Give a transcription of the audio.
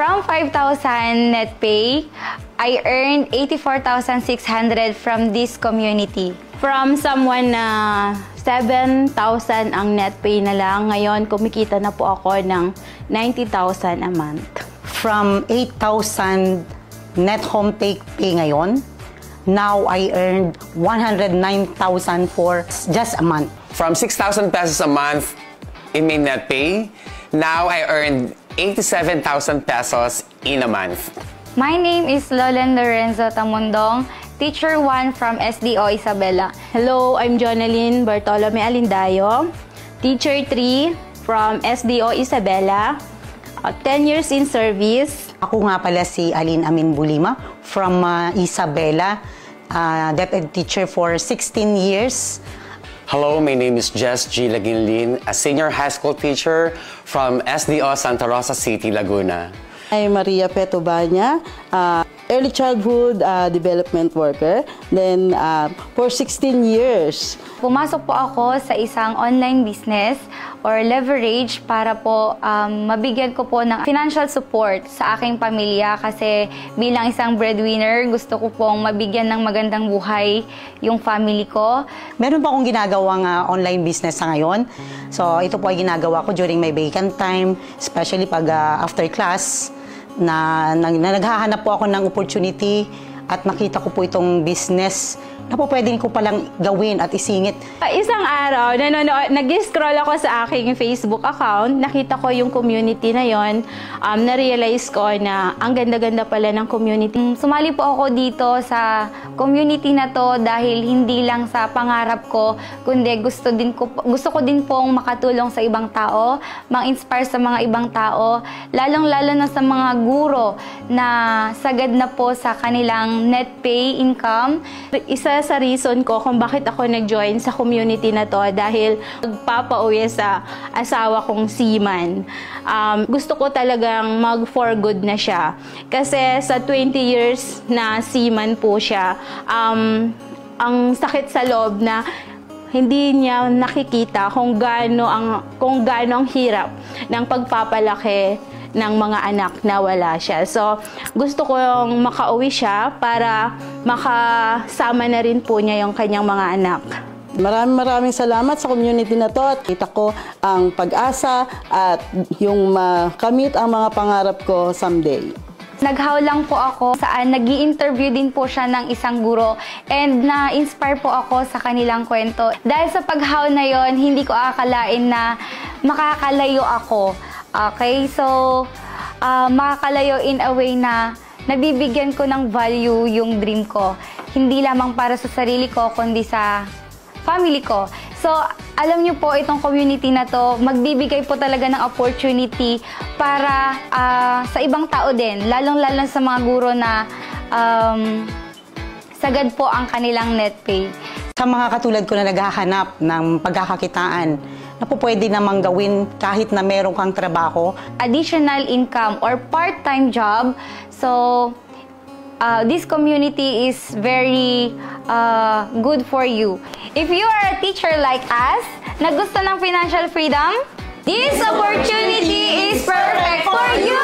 From 5,000 net pay, I earned 84,600 from this community. From someone na 7,000 ang net pay na lang, ngayon kumikita na po ako ng 90,000 a month. From 8,000 net home take pay ngayon, now I earned 109,000 for just a month. From 6,000 pesos a month in my net pay, now I earned 87,000 pesos in a month. My name is Lolen Lorenzo Tamundong, Teacher 1 from SDO Isabela. Hello, I'm Jonalyn Bartolome Alindayo, Teacher 3 from SDO Isabela, 10 years in service. Ako nga pala si Aline Amin Bulima from Isabela, Deputy Teacher for 16 years. Hello, my name is Jess G. Laginlin, a senior high school teacher from SDO Santa Rosa City, Laguna. I'm Maria Petobanya, early childhood development worker, then for 16 years. Pumasok po ako sa isang online business or leverage para po mabigyan ko po ng financial support sa aking pamilya kasi bilang isang breadwinner, gusto ko pong mabigyan ng magandang buhay yung family ko. Meron pa akong ginagawang online business sa ngayon. So ito po ay ginagawa ko during my vacant time, especially pag after class, na naghahanap po ako ng opportunity at nakita ko po itong business na po pwede ko palang gawin at isingit. Isang araw, nag-scroll ako sa aking Facebook account, nakita ko yung community na yon, na-realize ko na ang ganda-ganda pala ng community. Sumali po ako dito sa community na to dahil hindi lang sa pangarap ko, kundi gusto ko din pong makatulong sa ibang tao, mang-inspire sa mga ibang tao, lalong-lalo na sa mga guro na sagad na po sa kanilang net pay income. Isa sa reason ko kung bakit ako nag-join sa community na to dahil magpapauwi sa asawa kong seaman. Gusto ko talagang mag-for good na siya. Kasi sa 20 years na seaman po siya, ang sakit sa loob na hindi niya nakikita kung gaano ang hirap ng pagpapalaki ng mga anak na wala siya. So, gusto kong makauwi siya para makasama na rin po niya yung kanyang mga anak. Maraming salamat sa community na to at kita ko ang pag-asa at yung makamit ang mga pangarap ko someday. Naghaw lang po ako saan nag-i-interview din po siya ng isang guro and na-inspire po ako sa kanilang kwento. Dahil sa paghaw na yon, hindi ko akalain na makakalayo ako. Okay, so makakalayo in a way na nabibigyan ko ng value yung dream ko. Hindi lamang para sa sarili ko, kundi sa family ko. So, alam niyo po, itong community na to, magbibigay po talaga ng opportunity para sa ibang tao din, lalong-lalo sa mga guro na sagad po ang kanilang net pay. Sa mga katulad ko na naghahanap ng pagkakakitaan, na po pwede namang gawin kahit na meron kang trabaho. Additional income or part-time job. So, this community is very good for you. If you are a teacher like us, na gusto ng financial freedom, this opportunity is perfect for you!